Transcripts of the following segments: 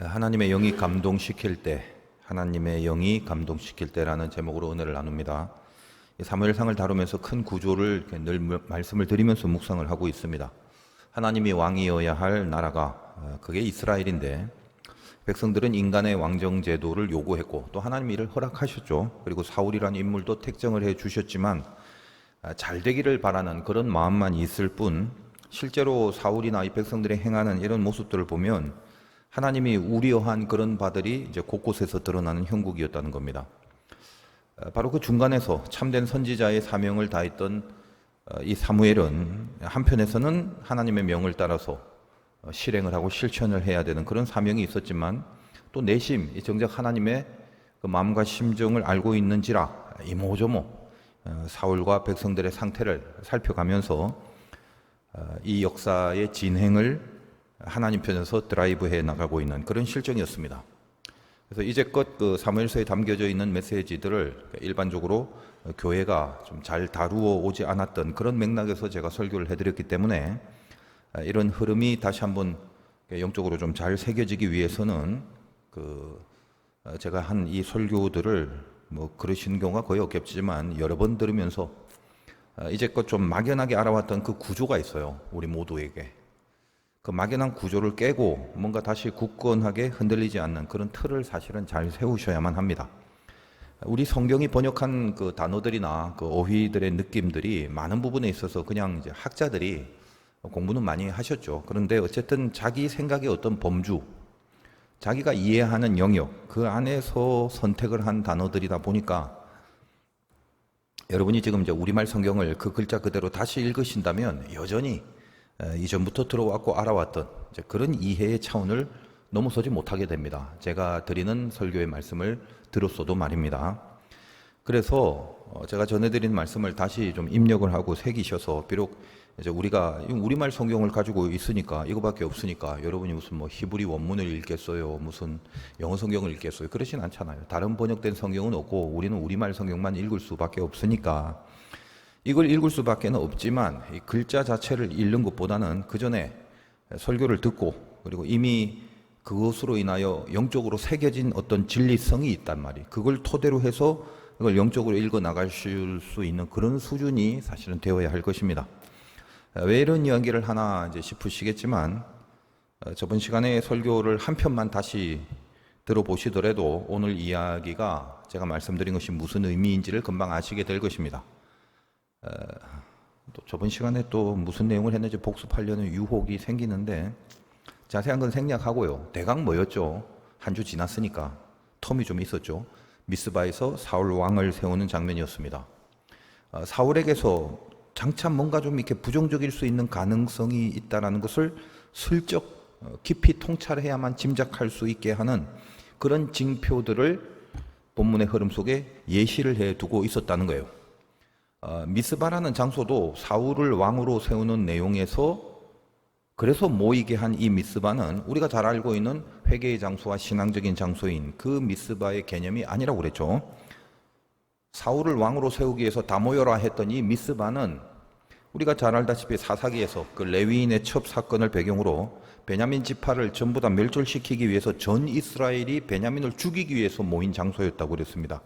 하나님의 영이 감동시킬 때, 하나님의 영이 감동시킬 때라는 제목으로 은혜를 나눕니다. 사무엘상을 다루면서 큰 구조를 늘 말씀을 드리면서 묵상을 하고 있습니다. 하나님이 왕이어야 할 나라가 그게 이스라엘인데, 백성들은 인간의 왕정 제도를 요구했고 또 하나님이 이를 허락하셨죠. 그리고 사울이라는 인물도 택정을 해 주셨지만 잘 되기를 바라는 그런 마음만 있을 뿐, 실제로 사울이나 이 백성들이 행하는 이런 모습들을 보면 하나님이 우려한 그런 바들이 이제 곳곳에서 드러나는 형국이었다는 겁니다. 바로 그 중간에서 참된 선지자의 사명을 다했던 이 사무엘은 한편에서는 하나님의 명을 따라서 실행을 하고 실천을 해야 되는 그런 사명이 있었지만, 또 내심 정작 하나님의 그 마음과 심정을 알고 있는지라 이모저모 사울과 백성들의 상태를 살펴가면서 이 역사의 진행을 하나님 편에서 드라이브해 나가고 있는 그런 실정이었습니다. 그래서 이제껏 그 사무엘서에 담겨져 있는 메시지들을 일반적으로 교회가 좀 잘 다루어 오지 않았던 그런 맥락에서 제가 설교를 해드렸기 때문에, 이런 흐름이 다시 한번 영적으로 좀 잘 새겨지기 위해서는 제가 한 이 설교들을 그러시는 경우가 거의 없겠지만 여러 번 들으면서 이제껏 좀 막연하게 알아왔던 그 구조가 있어요. 우리 모두에게. 그 막연한 구조를 깨고 뭔가 다시 굳건하게 흔들리지 않는 그런 틀을 사실은 잘 세우셔야만 합니다. 우리 성경이 번역한 그 단어들이나 그 어휘들의 느낌들이 많은 부분에 있어서 그냥 이제 학자들이 공부는 많이 하셨죠. 그런데 어쨌든 자기 생각의 어떤 범주, 자기가 이해하는 영역, 그 안에서 선택을 한 단어들이다 보니까, 여러분이 지금 이제 우리말 성경을 그 글자 그대로 다시 읽으신다면 여전히 이전부터 들어왔고 알아왔던 이제 그런 이해의 차원을 넘어서지 못하게 됩니다. 제가 드리는 설교의 말씀을 들었어도 말입니다. 그래서 제가 전해드린 말씀을 다시 좀 입력을 하고 새기셔서, 비록 이제 우리가 우리말 성경을 가지고 있으니까 이거밖에 없으니까 여러분이 무슨 히브리 원문을 읽겠어요, 무슨 영어 성경을 읽겠어요, 그러진 않잖아요. 다른 번역된 성경은 없고 우리는 우리말 성경만 읽을 수밖에 없으니까 이걸 읽을 수밖에 없지만, 이 글자 자체를 읽는 것보다는 그 전에 설교를 듣고 그리고 이미 그것으로 인하여 영적으로 새겨진 어떤 진리성이 있단 말이에요. 그걸 토대로 해서 이걸 영적으로 읽어 나가실 수 있는 그런 수준이 사실은 되어야 할 것입니다. 왜 이런 이야기를 하나 이제 싶으시겠지만, 저번 시간에 설교를 한 편만 다시 들어보시더라도 오늘 이야기가 제가 말씀드린 것이 무슨 의미인지를 금방 아시게 될 것입니다. 또 저번 시간에 또 무슨 내용을 했는지 복습하려는 유혹이 생기는데 자세한 건 생략하고요. 대강 뭐였죠? 한 주 지났으니까 텀이 좀 있었죠. 미스바에서 사울 왕을 세우는 장면이었습니다. 사울에게서 장차 뭔가 좀 이렇게 부정적일 수 있는 가능성이 있다라는 것을 슬쩍 깊이 통찰해야만 짐작할 수 있게 하는 그런 징표들을 본문의 흐름 속에 예시를 해두고 있었다는 거예요. 미스바라는 장소도 사울을 왕으로 세우는 내용에서, 그래서 모이게 한 이 미스바는 우리가 잘 알고 있는 회개의 장소와 신앙적인 장소인 그 미스바의 개념이 아니라고 그랬죠. 사울을 왕으로 세우기 위해서 다 모여라 했던 이 미스바는 우리가 잘 알다시피 사사기에서 그 레위인의 첩 사건을 배경으로 베냐민 지파를 전부 다 멸절시키기 위해서 전 이스라엘이 베냐민을 죽이기 위해서 모인 장소였다고 그랬습니다.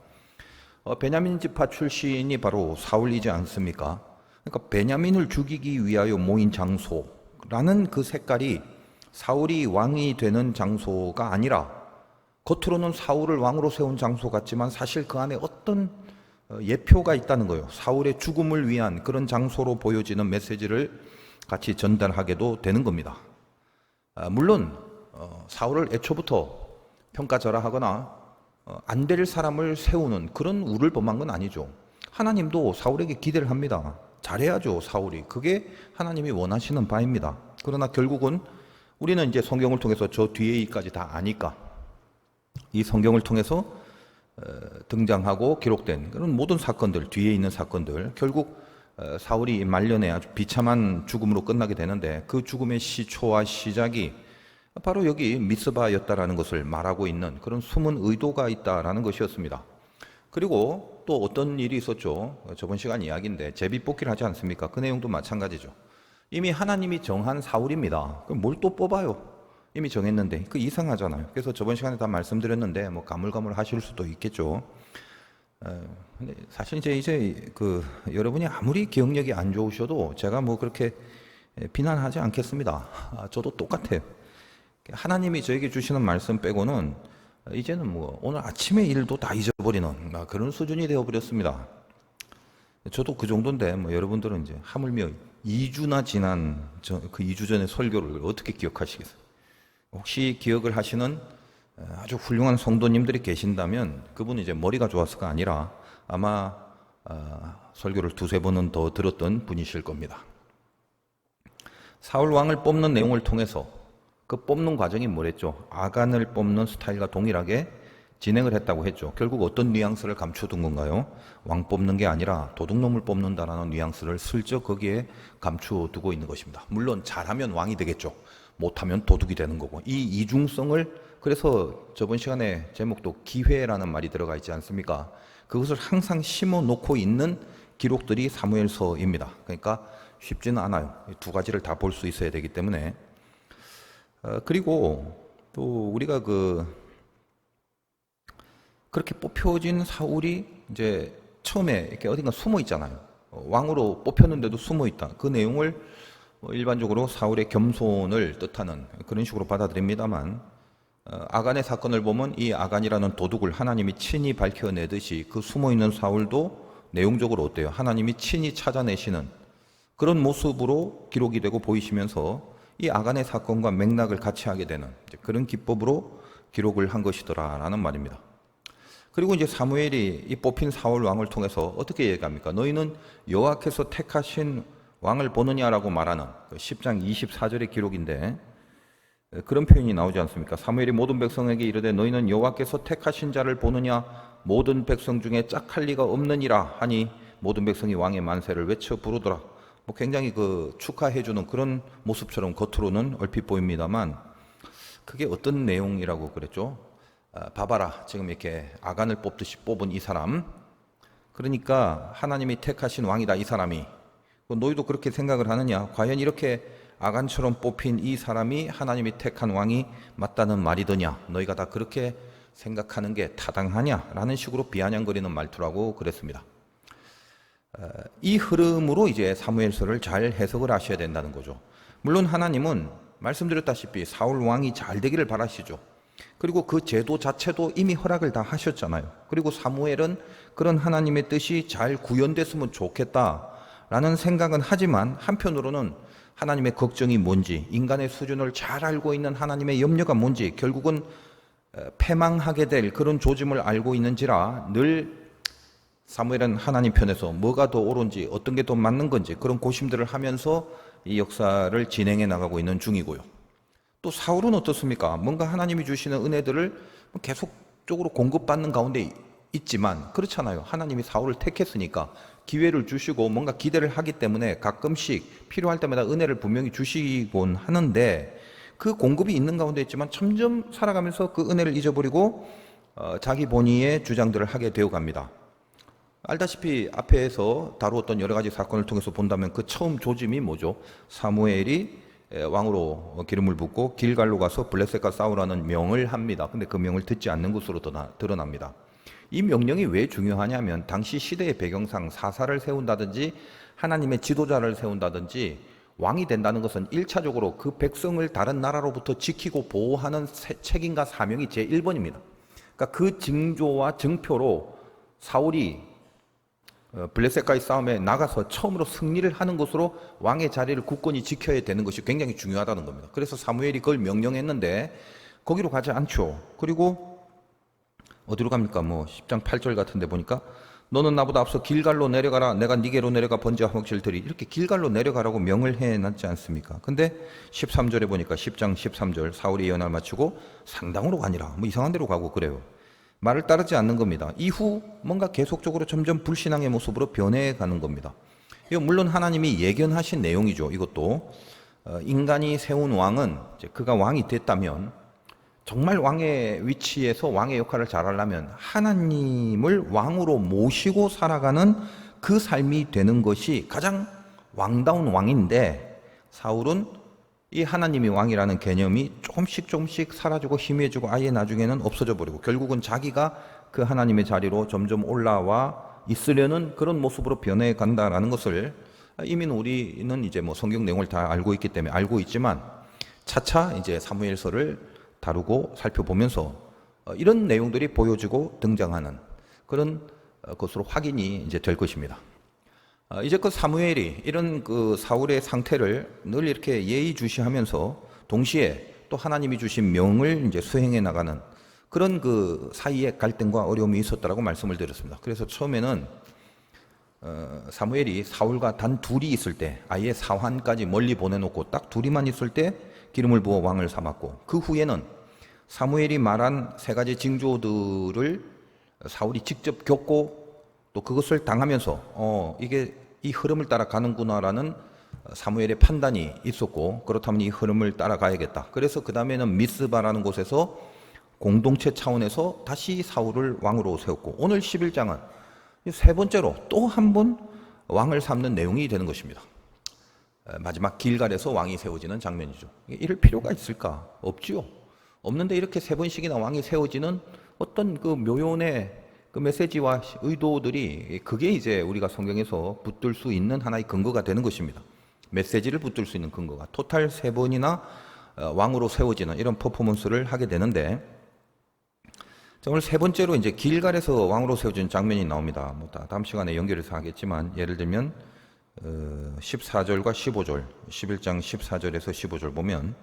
베냐민 지파 출신이 바로 사울이지 않습니까? 그러니까 베냐민을 죽이기 위하여 모인 장소라는 그 색깔이 사울이 왕이 되는 장소가 아니라, 겉으로는 사울을 왕으로 세운 장소 같지만 사실 그 안에 어떤 예표가 있다는 거예요. 사울의 죽음을 위한 그런 장소로 보여지는 메시지를 같이 전달하게도 되는 겁니다. 물론 사울을 애초부터 평가절하하거나 안 될 사람을 세우는 그런 우를 범한 건 아니죠. 하나님도 사울에게 기대를 합니다. 잘해야죠, 사울이. 그게 하나님이 원하시는 바입니다. 그러나 결국은 우리는 이제 성경을 통해서 저 뒤에까지 다 아니까, 이 성경을 통해서 등장하고 기록된 그런 모든 사건들, 뒤에 있는 사건들, 결국 사울이 말년에 아주 비참한 죽음으로 끝나게 되는데, 그 죽음의 시초와 시작이 바로 여기 미스바였다라는 것을 말하고 있는 그런 숨은 의도가 있다라는 것이었습니다. 그리고 또 어떤 일이 있었죠. 저번 시간 이야기인데 제비뽑기를 하지 않습니까? 그 내용도 마찬가지죠. 이미 하나님이 정한 사울입니다. 그럼 뭘 또 뽑아요? 이미 정했는데 그 이상하잖아요. 그래서 저번 시간에 다 말씀드렸는데 뭐 가물가물하실 수도 있겠죠. 근데 사실 이제 그 여러분이 아무리 기억력이 안 좋으셔도 제가 뭐 그렇게 비난하지 않겠습니다. 저도 똑같아요. 하나님이 저에게 주시는 말씀 빼고는 이제는 뭐 오늘 아침의 일도 다 잊어버리는 그런 수준이 되어버렸습니다. 저도 그 정도인데 뭐 여러분들은 이제 하물며 2주나 지난 그 2주 전의 설교를 어떻게 기억하시겠어요? 혹시 기억을 하시는 아주 훌륭한 성도님들이 계신다면 그분은 이제 머리가 좋아서가 아니라 아마 설교를 두세 번은 더 들었던 분이실 겁니다. 사울 왕을 뽑는 내용을 통해서 그 뽑는 과정이 뭐랬죠? 아간을 뽑는 스타일과 동일하게 진행을 했다고 했죠. 결국 어떤 뉘앙스를 감춰둔 건가요? 왕 뽑는 게 아니라 도둑놈을 뽑는다라는 뉘앙스를 슬쩍 거기에 감춰두고 있는 것입니다. 물론 잘하면 왕이 되겠죠. 못하면 도둑이 되는 거고. 이 이중성을 그래서 저번 시간에 제목도 기회라는 말이 들어가 있지 않습니까? 그것을 항상 심어 놓고 있는 기록들이 사무엘서입니다. 그러니까 쉽지는 않아요. 두 가지를 다 볼 수 있어야 되기 때문에. 그리고 또 우리가 그렇게 뽑혀진 사울이 이제 처음에 이렇게 어딘가 숨어 있잖아요. 왕으로 뽑혔는데도 숨어 있다. 그 내용을 일반적으로 사울의 겸손을 뜻하는 그런 식으로 받아들입니다만 아간의 사건을 보면 이 아간이라는 도둑을 하나님이 친히 밝혀내듯이 그 숨어 있는 사울도 내용적으로 어때요? 하나님이 친히 찾아내시는 그런 모습으로 기록이 되고 보이시면서 이 아간의 사건과 맥락을 같이 하게 되는 그런 기법으로 기록을 한 것이더라라는 말입니다. 그리고 이제 사무엘이 이 뽑힌 사울 왕을 통해서 어떻게 얘기합니까? 너희는 여호와께서 택하신 왕을 보느냐라고 말하는 10장 24절의 기록인데 그런 표현이 나오지 않습니까? 사무엘이 모든 백성에게 이르되 너희는 여호와께서 택하신 자를 보느냐 모든 백성 중에 짝할 리가 없느니라 하니 모든 백성이 왕의 만세를 외쳐 부르더라. 뭐 굉장히 축하해주는 그런 모습처럼 겉으로는 얼핏 보입니다만 그게 어떤 내용이라고 그랬죠? 봐봐라 지금 이렇게 아간을 뽑듯이 뽑은 이 사람 그러니까 하나님이 택하신 왕이다 이 사람이 너희도 그렇게 생각을 하느냐? 과연 이렇게 아간처럼 뽑힌 이 사람이 하나님이 택한 왕이 맞다는 말이더냐? 너희가 다 그렇게 생각하는 게 타당하냐? 라는 식으로 비아냥거리는 말투라고 그랬습니다. 이 흐름으로 이제 사무엘서를 잘 해석을 하셔야 된다는 거죠. 물론 하나님은 말씀드렸다시피 사울 왕이 잘 되기를 바라시죠. 그리고 그 제도 자체도 이미 허락을 다 하셨잖아요. 그리고 사무엘은 그런 하나님의 뜻이 잘 구현됐으면 좋겠다라는 생각은 하지만 한편으로는 하나님의 걱정이 뭔지 인간의 수준을 잘 알고 있는 하나님의 염려가 뭔지 결국은 패망하게 될 그런 조짐을 알고 있는지라 늘 사무엘은 하나님 편에서 뭐가 더 옳은지 어떤 게 더 맞는 건지 그런 고심들을 하면서 이 역사를 진행해 나가고 있는 중이고요. 또 사울은 어떻습니까? 뭔가 하나님이 주시는 은혜들을 계속적으로 공급받는 가운데 있지만 그렇잖아요. 하나님이 사울을 택했으니까 기회를 주시고 뭔가 기대를 하기 때문에 가끔씩 필요할 때마다 은혜를 분명히 주시곤 하는데 그 공급이 있는 가운데 있지만 점점 살아가면서 그 은혜를 잊어버리고 자기 본의의 주장들을 하게 되어 갑니다. 알다시피 앞에서 다루었던 여러 가지 사건을 통해서 본다면 그 처음 조짐이 뭐죠? 사무엘이 왕으로 기름을 붓고 길갈로 가서 블레셋과 싸우라는 명을 합니다. 근데 그 명을 듣지 않는 것으로 드러납니다. 이 명령이 왜 중요하냐면 당시 시대의 배경상 사사를 세운다든지 하나님의 지도자를 세운다든지 왕이 된다는 것은 1차적으로 그 백성을 다른 나라로부터 지키고 보호하는 책임과 사명이 제1번입니다. 그러니까 그 징조와 증표로 사울이 블레셋과의 싸움에 나가서 처음으로 승리를 하는 것으로 왕의 자리를 굳건히 지켜야 되는 것이 굉장히 중요하다는 겁니다. 그래서 사무엘이 그걸 명령했는데 거기로 가지 않죠. 그리고 어디로 갑니까? 10장 8절 같은데 보니까 너는 나보다 앞서 길갈로 내려가라. 내가 네게로 내려가 번제와 화목제를 드리. 이렇게 길갈로 내려가라고 명을 해놨지 않습니까? 근데 13절에 보니까 10장 13절 사울이 연을 마치고 상당으로 가니라. 이상한 데로 가고 그래요. 말을 따르지 않는 겁니다. 이후 뭔가 계속적으로 점점 불신앙의 모습으로 변해가는 겁니다. 이거 물론 하나님이 예견하신 내용이죠. 이것도 인간이 세운 왕은 그가 왕이 됐다면 정말 왕의 위치에서 왕의 역할을 잘하려면 하나님을 왕으로 모시고 살아가는 그 삶이 되는 것이 가장 왕다운 왕인데 사울은 이 하나님이 왕이라는 개념이 조금씩 사라지고 희미해지고 아예 나중에는 없어져 버리고 결국은 자기가 그 하나님의 자리로 점점 올라와 있으려는 그런 모습으로 변해 간다라는 것을 이미 우리는 이제 뭐 성경 내용을 다 알고 있기 때문에 알고 있지만 차차 이제 사무엘서를 다루고 살펴보면서 이런 내용들이 보여지고 등장하는 그런 것으로 확인이 이제 될 것입니다. 이제껏 사무엘이 이런 그 사울의 상태를 늘 이렇게 예의주시하면서 동시에 또 하나님이 주신 명을 이제 수행해 나가는 그런 그 사이에 갈등과 어려움이 있었다라고 말씀을 드렸습니다. 그래서 처음에는 사무엘이 사울과 단 둘이 있을 때 아예 사환까지 멀리 보내놓고 딱 둘이만 있을 때 기름을 부어 왕을 삼았고 그 후에는 사무엘이 말한 세 가지 징조들을 사울이 직접 겪고 또 그것을 당하면서 이게 이 흐름을 따라 가는구나라는 사무엘의 판단이 있었고 그렇다면 이 흐름을 따라가야겠다. 그래서 그 다음에는 미스바라는 곳에서 공동체 차원에서 다시 사울을 왕으로 세웠고 오늘 11장은 세 번째로 또 한 번 왕을 삼는 내용이 되는 것입니다. 마지막 길갈에서 왕이 세워지는 장면이죠. 이럴 필요가 있을까? 없지요. 없는데 이렇게 세 번씩이나 왕이 세워지는 어떤 그 묘연의 그 메시지와 의도들이 그게 이제 우리가 성경에서 붙들 수 있는 하나의 근거가 되는 것입니다. 메시지를 붙들 수 있는 근거가 토탈 세 번이나 왕으로 세워지는 이런 퍼포먼스를 하게 되는데 오늘 세 번째로 이제 길갈에서 왕으로 세워진 장면이 나옵니다. 뭐 다음 시간에 연결해서 하겠지만 예를 들면 14절과 15절, 11장 14절에서 15절 보면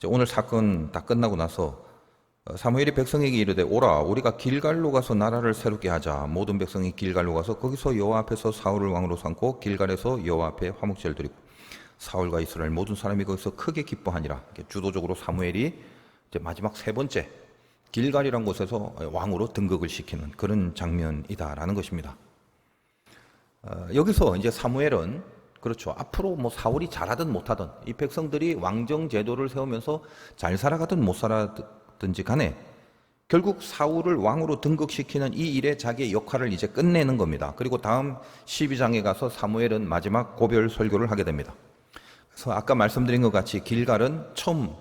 오늘 사건 다 끝나고 나서 사무엘이 백성에게 이르되 오라 우리가 길갈로 가서 나라를 새롭게 하자. 모든 백성이 길갈로 가서 거기서 여호와 앞에서 사울을 왕으로 삼고 길갈에서 여호와 앞에 화목제를 드리고 사울과 이스라엘 모든 사람이 거기서 크게 기뻐하니라. 주도적으로 사무엘이 이제 마지막 세 번째 길갈이란 곳에서 왕으로 등극을 시키는 그런 장면이다라는 것입니다. 여기서 이제 사무엘은 그렇죠. 앞으로 뭐 사울이 잘하든 못하든 이 백성들이 왕정 제도를 세우면서 잘 살아가든 못 살아든지 간에 결국 사울을 왕으로 등극시키는 이 일에 자기의 역할을 이제 끝내는 겁니다. 그리고 다음 12장에 가서 사무엘은 마지막 고별 설교를 하게 됩니다. 그래서 아까 말씀드린 것 같이 길갈은 처음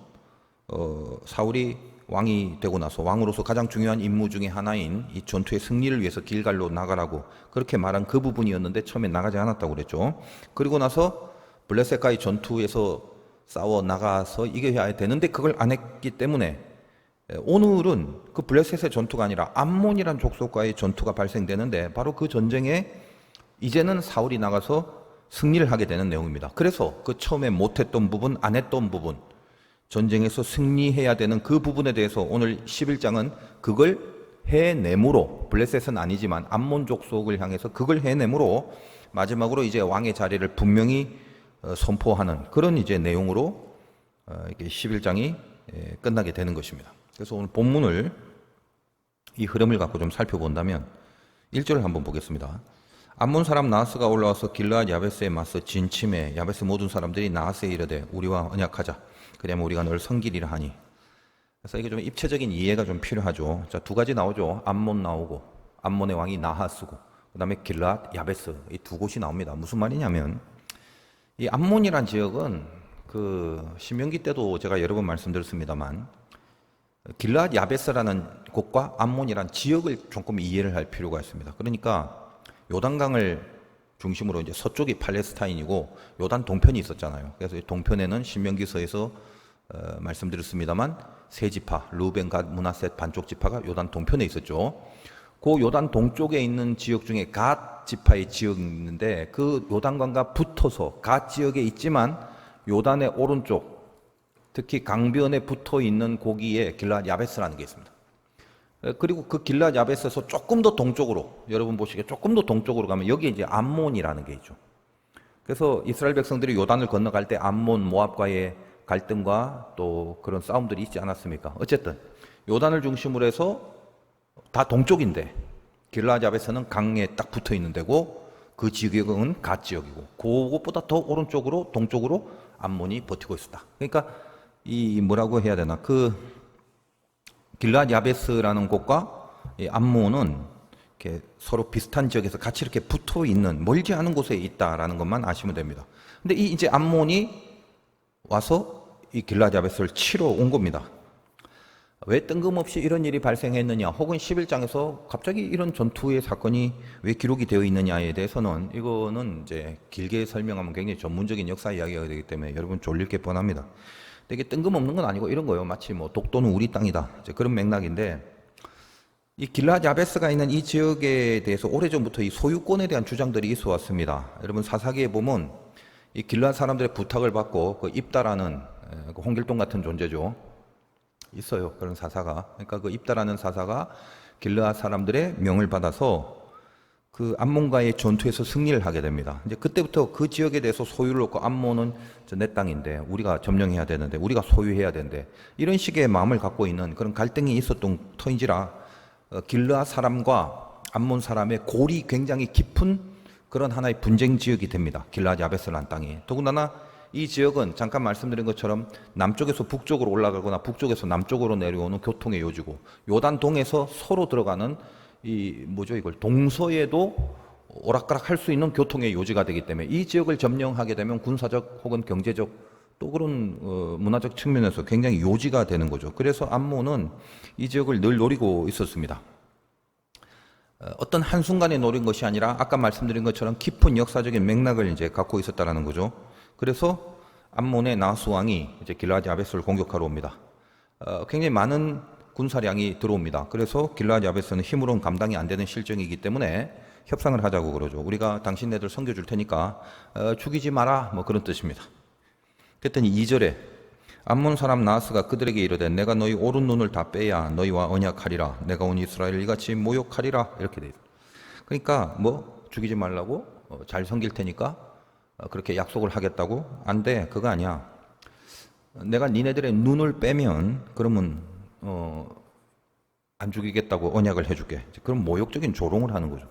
사울이 왕이 되고 나서 왕으로서 가장 중요한 임무 중에 하나인 이 전투의 승리를 위해서 길갈로 나가라고 그렇게 말한 그 부분이었는데 처음에 나가지 않았다고 그랬죠. 그리고 나서 블레셋과의 전투에서 싸워 나가서 이겨야 되는데 그걸 안 했기 때문에 오늘은 그 블레셋의 전투가 아니라 암몬이란 족속과의 전투가 발생되는데 바로 그 전쟁에 이제는 사울이 나가서 승리를 하게 되는 내용입니다. 그래서 그 처음에 못했던 부분, 안 했던 부분 전쟁에서 승리해야 되는 그 부분에 대해서 오늘 11장은 그걸 해내므로 블레셋은 아니지만 암몬 족속을 향해서 그걸 해내므로 마지막으로 이제 왕의 자리를 분명히 선포하는 그런 이제 내용으로 11장이 끝나게 되는 것입니다. 그래서 오늘 본문을 이 흐름을 갖고 좀 살펴본다면 1절을 한번 보겠습니다. 암몬 사람 나하스가 올라와서 길르앗 야베스에 맞서 진침해 야베스 모든 사람들이 나하스에 이르되 우리와 언약하자. 그러면 우리가 널 섬기리라 하니. 그래서 이게 좀 입체적인 이해가 좀 필요하죠. 자, 두 가지 나오죠. 암몬 나오고 암몬의 왕이 나하스고 그다음에 길르앗 야베스 이 두 곳이 나옵니다. 무슨 말이냐면 이 암몬이란 지역은 그 신명기 때도 제가 여러 번 말씀드렸습니다만 길르앗 야베스라는 곳과 암몬이란 지역을 조금 이해를 할 필요가 있습니다. 그러니까 요단강을 중심으로 이제 서쪽이 팔레스타인이고 요단 동편이 있었잖아요. 그래서 동편에는 신명기서에서 말씀드렸습니다만 세 지파 루벤, 갓, 므낫셋 반쪽 지파가 요단 동편에 있었죠. 그 요단 동쪽에 있는 지역 중에 갓 지파의 지역이 있는데 그 요단강과 붙어서 갓 지역에 있지만 요단의 오른쪽 특히 강변에 붙어 있는 고기에 길르앗 야베스라는 게 있습니다. 그리고 그 길르앗 야베스에서 조금 더 동쪽으로 여러분 보시기에 조금 더 동쪽으로 가면 여기에 이제 암몬이라는 게 있죠. 그래서 이스라엘 백성들이 요단을 건너갈 때 암몬 모압과의 갈등과 또 그런 싸움들이 있지 않았습니까? 어쨌든 요단을 중심으로 해서 다 동쪽인데 길르앗 야베스는 강에 딱 붙어 있는 데고 그 지역은 갓 지역이고 그것보다 더 오른쪽으로 동쪽으로 암몬이 버티고 있었다. 그러니까 이 뭐라고 해야 되나 그 길르앗 야베스라는 곳과 이 암몬은 이렇게 서로 비슷한 지역에서 같이 이렇게 붙어 있는 멀지 않은 곳에 있다라는 것만 아시면 됩니다. 근데 이 이제 암몬이 와서 이 길르앗 야베스를 치러 온 겁니다. 왜 뜬금없이 이런 일이 발생했느냐, 혹은 11장에서 갑자기 이런 전투의 사건이 왜 기록이 되어 있느냐에 대해서는 이거는 이제 길게 설명하면 굉장히 전문적인 역사 이야기가 되기 때문에 여러분 졸릴 게 뻔합니다. 근데 이게 뜬금없는 건 아니고 이런 거예요. 마치 뭐 독도는 우리 땅이다, 이제 그런 맥락인데, 이 길르앗 야베스가 있는 이 지역에 대해서 오래전부터 이 소유권에 대한 주장들이 있어 왔습니다. 여러분 사사기에 보면 이 길르앗 사람들의 부탁을 받고 그 입다라는 그 홍길동 같은 존재죠. 있어요. 그런 사사가. 그러니까 그 입다라는 사사가 길르앗 사람들의 명을 받아서 그 암몬과의 전투에서 승리를 하게 됩니다. 이제 그때부터 그 지역에 대해서 소유를 놓고 암몬은 내 땅인데 우리가 점령해야 되는데 우리가 소유해야 되는데 이런 식의 마음을 갖고 있는 그런 갈등이 있었던 터인지라 길르앗 사람과 암몬 사람의 골이 굉장히 깊은 그런 하나의 분쟁 지역이 됩니다. 길르앗 야베스라는 땅이. 더군다나 이 지역은 잠깐 말씀드린 것처럼 남쪽에서 북쪽으로 올라가거나 북쪽에서 남쪽으로 내려오는 교통의 요지고, 요단 동에서 서로 들어가는 이걸 동서에도 오락가락 할 수 있는 교통의 요지가 되기 때문에 이 지역을 점령하게 되면 군사적 혹은 경제적 또 그런 문화적 측면에서 굉장히 요지가 되는 거죠. 그래서 암몬은 이 지역을 늘 노리고 있었습니다. 어떤 한순간에 노린 것이 아니라 아까 말씀드린 것처럼 깊은 역사적인 맥락을 이제 갖고 있었다라는 거죠. 그래서 암몬의 나하스 왕이 이제 길르앗 야베스를 공격하러 옵니다. 굉장히 많은 군사량이 들어옵니다. 그래서 길르앗 야베스는 힘으로는 감당이 안 되는 실정이기 때문에 협상을 하자고 그러죠. 우리가 당신네들 섬겨줄 테니까 죽이지 마라, 뭐 그런 뜻입니다. 그랬더니 2절에 암몬 사람 나하스가 그들에게 이르되 내가 너희 오른 눈을 다 빼야 너희와 언약하리라. 내가 온 이스라엘을 이같이 모욕하리라. 이렇게 돼 있어요. 그러니까 뭐 죽이지 말라고 잘 섬길 테니까 그렇게 약속을 하겠다고? 안 돼. 그거 아니야. 내가 니네들의 눈을 빼면 그러면 안 죽이겠다고 언약을 해줄게. 그럼 모욕적인 조롱을 하는 거죠.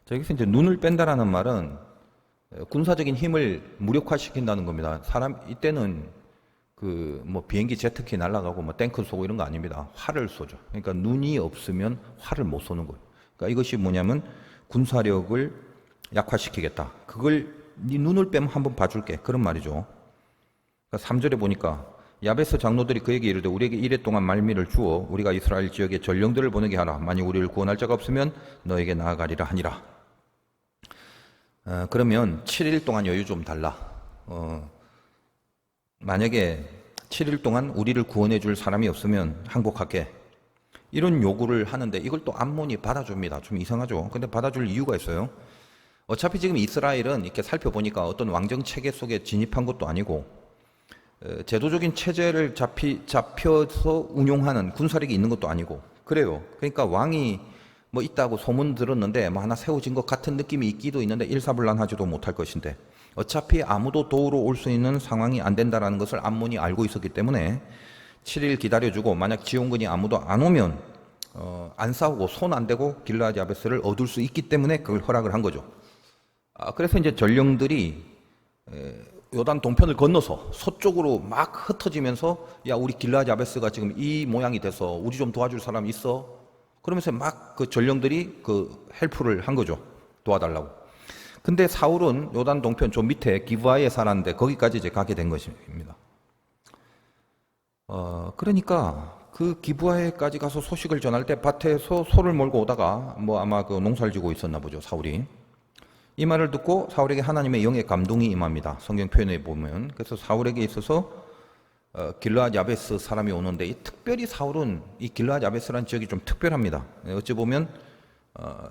자, 여기서 이제 눈을 뺀다라는 말은 군사적인 힘을 무력화시킨다는 겁니다. 이때는 그 뭐 비행기 제트기 날아가고 뭐 탱크 쏘고 이런 거 아닙니다. 활을 쏘죠. 그러니까 눈이 없으면 활을 못 쏘는 거예요. 그러니까 이것이 뭐냐면 군사력을 약화시키겠다. 그걸 네 눈을 빼면 한번 봐줄게. 그런 말이죠. 그러니까 3절에 보니까 야베스 장로들이 그에게 이르되 우리에게 이래 동안 말미를 주어 우리가 이스라엘 지역에 전령들을 보내게 하라. 만일 우리를 구원할 자가 없으면 너에게 나아가리라 하니라. 그러면 7일 동안 여유 좀 달라. 만약에 7일 동안 우리를 구원해 줄 사람이 없으면 항복할게. 이런 요구를 하는데 이걸 또 암몬이 받아줍니다. 좀 이상하죠. 근데 받아줄 이유가 있어요. 어차피 지금 이스라엘은 이렇게 살펴보니까 어떤 왕정 체계 속에 진입한 것도 아니고 제도적인 체제를 잡혀서 운용하는 군사력이 있는 것도 아니고 그래요. 그러니까 왕이 뭐 있다고 소문 들었는데 뭐 하나 세워진 것 같은 느낌이 있기도 있는데 일사불란하지도 못할 것인데 어차피 아무도 도우러 올 수 있는 상황이 안 된다라는 것을 암몬이 알고 있었기 때문에 7일 기다려주고 만약 지원군이 아무도 안 오면 안 싸우고 손 안 대고 길르앗 야베스를 얻을 수 있기 때문에 그걸 허락을 한 거죠. 그래서 이제 전령들이 요단 동편을 건너서 서쪽으로 막 흩어지면서 야 우리 길르앗 야베스가 지금 이 모양이 돼서 우리 좀 도와줄 사람 있어? 그러면서 막 그 전령들이 그 헬프를 한 거죠. 도와달라고. 근데 사울은 요단 동편 저 밑에 기브아에 살았는데 거기까지 이제 가게 된 것입니다. 그러니까 그 기브아에까지 가서 소식을 전할 때 밭에서 소를 몰고 오다가 뭐 아마 그 농사를 지고 있었나 보죠, 사울이. 이 말을 듣고 사울에게 하나님의 영의 감동이 임합니다. 성경 표현에 보면. 그래서 사울에게 있어서 길르앗 야베스 사람이 오는데 특별히 사울은 이 길르앗 야베스라는 지역이 좀 특별합니다. 어찌 보면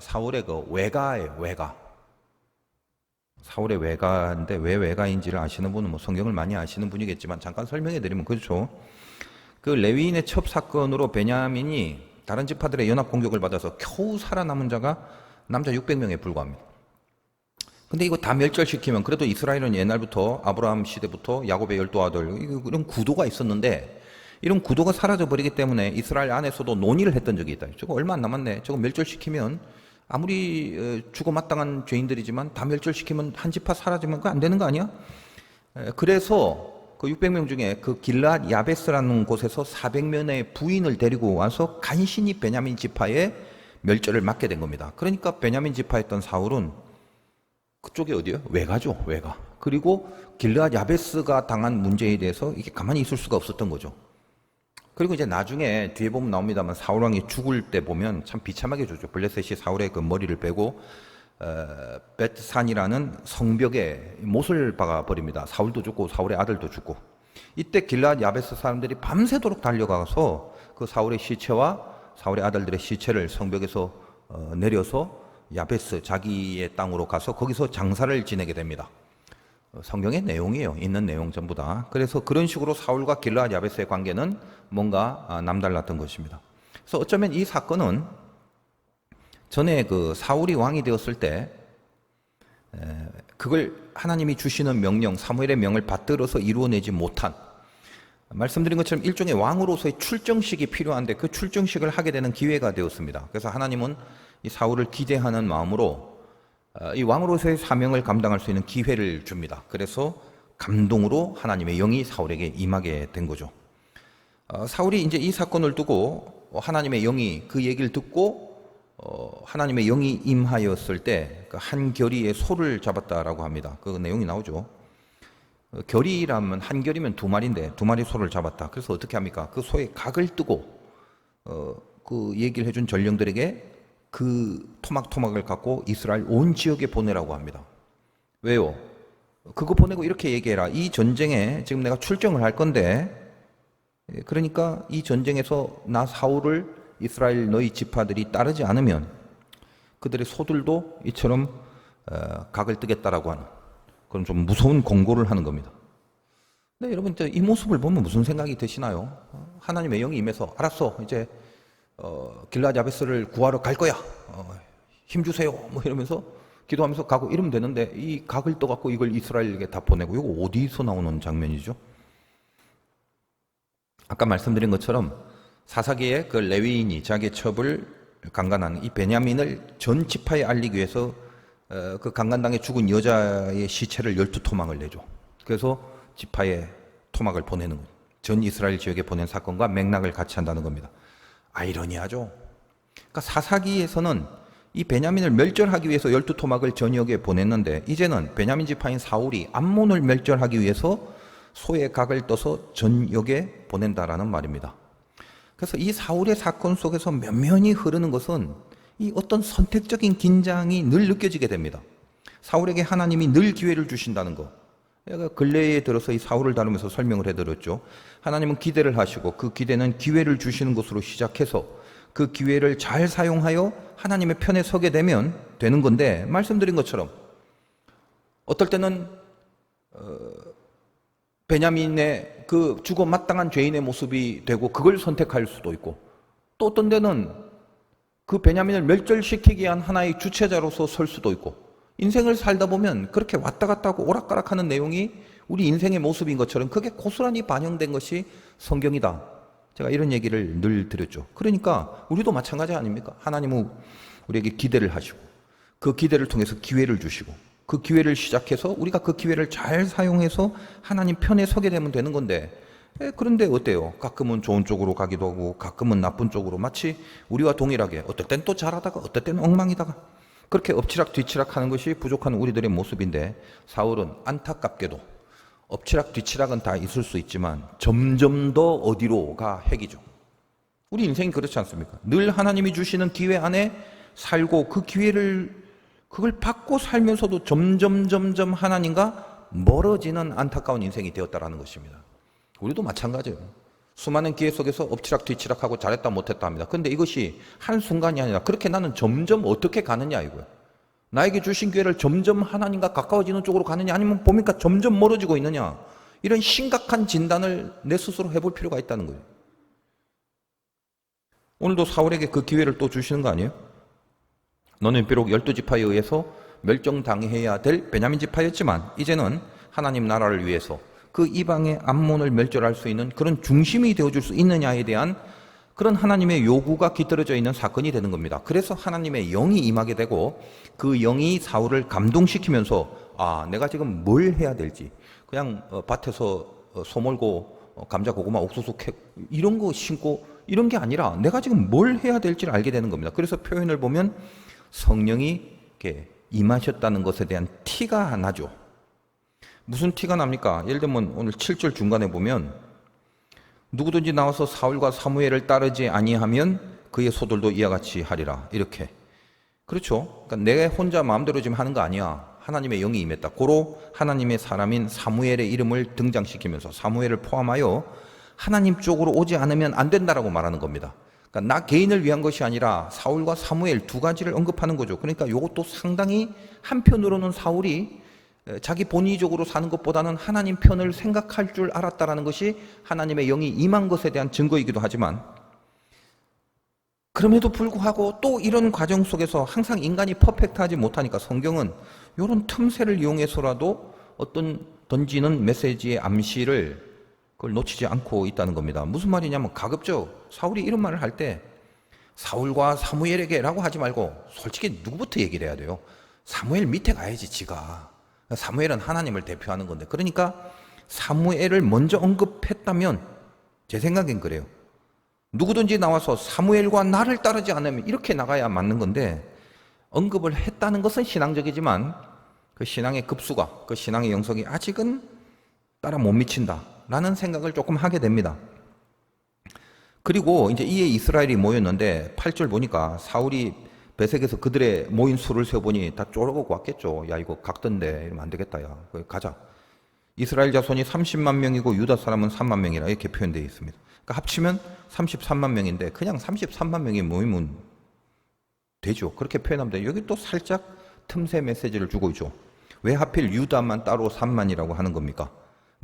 사울의 그 외가예요, 외가. 사울의 외가인데 왜 외가인지를 아시는 분은 뭐 성경을 많이 아시는 분이겠지만 잠깐 설명해 드리면 그렇죠. 그 레위인의 첩 사건으로 베냐민이 다른 지파들의 연합 공격을 받아서 겨우 살아남은 자가 남자 600명에 불과합니다. 근데 이거 다 멸절시키면 그래도 이스라엘은 옛날부터 아브라함 시대부터 야곱의 12아들 이런 구도가 있었는데 이런 구도가 사라져버리기 때문에 이스라엘 안에서도 논의를 했던 적이 있다. 저거 얼마 안 남았네. 저거 멸절시키면 아무리 죽어 마땅한 죄인들이지만 다 멸절시키면 한 지파 사라지면 그거 안 되는 거 아니야? 그래서 그 600명 중에 그 길르앗 야베스라는 곳에서 400명의 부인을 데리고 와서 간신히 베냐민 지파의 멸절을 막게 된 겁니다. 그러니까 베냐민 지파였던 사울은 그쪽이 어디요? 외가죠, 외가. 그리고 길르앗 야베스가 당한 문제에 대해서 이게 가만히 있을 수가 없었던 거죠. 그리고 이제 나중에 뒤에 보면 나옵니다만 사울 왕이 죽을 때 보면 참 비참하게 죽죠. 블레셋이 사울의 그 머리를 빼고 벳산이라는 성벽에 못을 박아 버립니다. 사울도 죽고 사울의 아들도 죽고. 이때 길르앗 야베스 사람들이 밤새도록 달려가서 그 사울의 시체와 사울의 아들들의 시체를 성벽에서 내려서 야베스 자기의 땅으로 가서 거기서 장사를 지내게 됩니다. 성경의 내용이에요. 있는 내용 전부 다. 그래서 그런 식으로 사울과 길르앗 야베스의 관계는 뭔가 남달랐던 것입니다. 그래서 어쩌면 이 사건은 전에 그 사울이 왕이 되었을 때 그걸 하나님이 주시는 명령, 사무엘의 명을 받들어서 이루어내지 못한, 말씀드린 것처럼 일종의 왕으로서의 출정식이 필요한데 그 출정식을 하게 되는 기회가 되었습니다. 그래서 하나님은 이 사울을 기대하는 마음으로 이 왕으로서의 사명을 감당할 수 있는 기회를 줍니다. 그래서 감동으로 하나님의 영이 사울에게 임하게 된 거죠. 사울이 이제 이 사건을 두고 하나님의 영이 그 얘기를 듣고 하나님의 영이 임하였을 때 그 한 결의의 소를 잡았다라고 합니다. 그 내용이 나오죠. 결의라면 한 결이면 두 마리인데 두 마리 소를 잡았다. 그래서 어떻게 합니까? 그 소의 각을 뜨고 그 얘기를 해준 전령들에게 그 토막을 갖고 이스라엘 온 지역에 보내라고 합니다. 왜요? 그거 보내고 이렇게 얘기해라. 이 전쟁에 지금 내가 출정을 할 건데, 그러니까 이 전쟁에서 나 사울을 이스라엘 너희 지파들이 따르지 않으면 그들의 소들도 이처럼 각을 뜨겠다라고 하는 그런 좀 무서운 공고를 하는 겁니다. 근데 여러분 이 모습을 보면 무슨 생각이 드시나요? 하나님의 영이 임해서 알았어, 이제 길르앗 야베스를 구하러 갈 거야, 힘 주세요 뭐 이러면서 기도하면서 가고 이러면 되는데 이 각을 떠갖고 이걸 이스라엘에게 다 보내고, 이거 어디서 나오는 장면이죠? 아까 말씀드린 것처럼 사사기에 그 레위인이 자기의 첩을 강간한 이 베냐민을 전 지파에 알리기 위해서 그 강간당해 죽은 여자의 시체를 12토막을 내죠. 그래서 지파에 토막을 보내는 거예요. 전 이스라엘 지역에 보낸 사건과 맥락을 같이 한다는 겁니다. 아이러니하죠. 그러니까 사사기에서는 이 베냐민을 멸절하기 위해서 12토막을 전역에 보냈는데, 이제는 베냐민 지파인 사울이 암몬을 멸절하기 위해서 소의 각을 떠서 전역에 보낸다라는 말입니다. 그래서 이 사울의 사건 속에서 면면히 흐르는 것은 이 어떤 선택적인 긴장이 늘 느껴지게 됩니다. 사울에게 하나님이 늘 기회를 주신다는 거. 제가 근래에 들어서 이 사울을 다루면서 설명을 해드렸죠. 하나님은 기대를 하시고 그 기대는 기회를 주시는 것으로 시작해서 그 기회를 잘 사용하여 하나님의 편에 서게 되면 되는 건데, 말씀드린 것처럼 어떨 때는 베냐민의 그 죽어 마땅한 죄인의 모습이 되고 그걸 선택할 수도 있고, 또 어떤 데는 그 베냐민을 멸절시키기 위한 하나의 주체자로서 설 수도 있고, 인생을 살다 보면 그렇게 왔다 갔다 하고 오락가락하는 내용이 우리 인생의 모습인 것처럼 그게 고스란히 반영된 것이 성경이다. 제가 이런 얘기를 늘 드렸죠. 그러니까 우리도 마찬가지 아닙니까? 하나님은 우리에게 기대를 하시고 그 기대를 통해서 기회를 주시고 그 기회를 시작해서 우리가 그 기회를 잘 사용해서 하나님 편에 서게 되면 되는 건데, 그런데 어때요? 가끔은 좋은 쪽으로 가기도 하고 가끔은 나쁜 쪽으로, 마치 우리와 동일하게 어떨 땐 또 잘하다가 어떨 때는 엉망이다가 그렇게 엎치락 뒤치락 하는 것이 부족한 우리들의 모습인데, 사울은 안타깝게도 엎치락 뒤치락은 다 있을 수 있지만 점점 더 어디로가 핵이죠. 우리 인생이 그렇지 않습니까? 늘 하나님이 주시는 기회 안에 살고 그 기회를 그걸 받고 살면서도 점점 하나님과 멀어지는 안타까운 인생이 되었다라는 것입니다. 우리도 마찬가지예요. 수많은 기회 속에서 엎치락 뒤치락하고 잘했다 못했다 합니다. 그런데 이것이 한순간이 아니라 그렇게 나는 점점 어떻게 가느냐 이거예요. 나에게 주신 기회를 점점 하나님과 가까워지는 쪽으로 가느냐, 아니면 보니까 점점 멀어지고 있느냐, 이런 심각한 진단을 내 스스로 해볼 필요가 있다는 거예요. 오늘도 사울에게 그 기회를 또 주시는 거 아니에요? 너는 비록 12지파에 의해서 멸종당해야 될 베냐민 지파였지만 이제는 하나님 나라를 위해서 그 이방의 암몬을 멸절할 수 있는 그런 중심이 되어줄 수 있느냐에 대한 그런 하나님의 요구가 깃들어져 있는 사건이 되는 겁니다. 그래서 하나님의 영이 임하게 되고 그 영이 사울을 감동시키면서 내가 지금 뭘 해야 될지, 그냥 밭에서 소 몰고 감자, 고구마, 옥수수 캐 이런 거 심고 이런 게 아니라 내가 지금 뭘 해야 될지를 알게 되는 겁니다. 그래서 표현을 보면 성령이 이렇게 임하셨다는 것에 대한 티가 나죠. 무슨 티가 납니까? 예를 들면 오늘 7절 중간에 보면 누구든지 나와서 사울과 사무엘을 따르지 아니하면 그의 소들도 이와 같이 하리라. 이렇게. 그렇죠? 그러니까 내 혼자 마음대로 지금 하는 거 아니야. 하나님의 영이 임했다. 고로 하나님의 사람인 사무엘의 이름을 등장시키면서 사무엘을 포함하여 하나님 쪽으로 오지 않으면 안 된다라고 말하는 겁니다. 그러니까 나 개인을 위한 것이 아니라 사울과 사무엘 두 가지를 언급하는 거죠. 그러니까 이것도 상당히 한편으로는 사울이 자기 본의적으로 사는 것보다는 하나님 편을 생각할 줄 알았다라는 것이 하나님의 영이 임한 것에 대한 증거이기도 하지만, 그럼에도 불구하고 또 이런 과정 속에서 항상 인간이 퍼펙트하지 못하니까 성경은 이런 틈새를 이용해서라도 어떤 던지는 메시지의 암시를 그걸 놓치지 않고 있다는 겁니다. 무슨 말이냐면 가급적 사울이 이런 말을 할 때 사울과 사무엘에게라고 하지 말고 솔직히 누구부터 얘기를 해야 돼요? 사무엘 밑에 가야지 지가. 사무엘은 하나님을 대표하는 건데, 그러니까 사무엘을 먼저 언급했다면 제 생각엔 그래요. 누구든지 나와서 사무엘과 나를 따르지 않으면 이렇게 나가야 맞는 건데, 언급을 했다는 것은 신앙적이지만 그 신앙의 급수가, 그 신앙의 영성이 아직은 따라 못 미친다라는 생각을 조금 하게 됩니다. 그리고 이제 이에 이스라엘이 모였는데 8절 보니까 사울이 베색에서 그들의 모인 수를 세어보니 다 쪼르고 왔겠죠. 야, 이거 각던데 이러면 안 되겠다. 야, 가자. 이스라엘 자손이 30만 명이고 유다 사람은 3만 명이라 이렇게 표현되어 있습니다. 그러니까 합치면 33만 명인데 그냥 33만 명이 모이면 되죠. 그렇게 표현하면 돼요. 여기 또 살짝 틈새 메시지를 주고 있죠. 왜 하필 유다만 따로 3만이라고 하는 겁니까?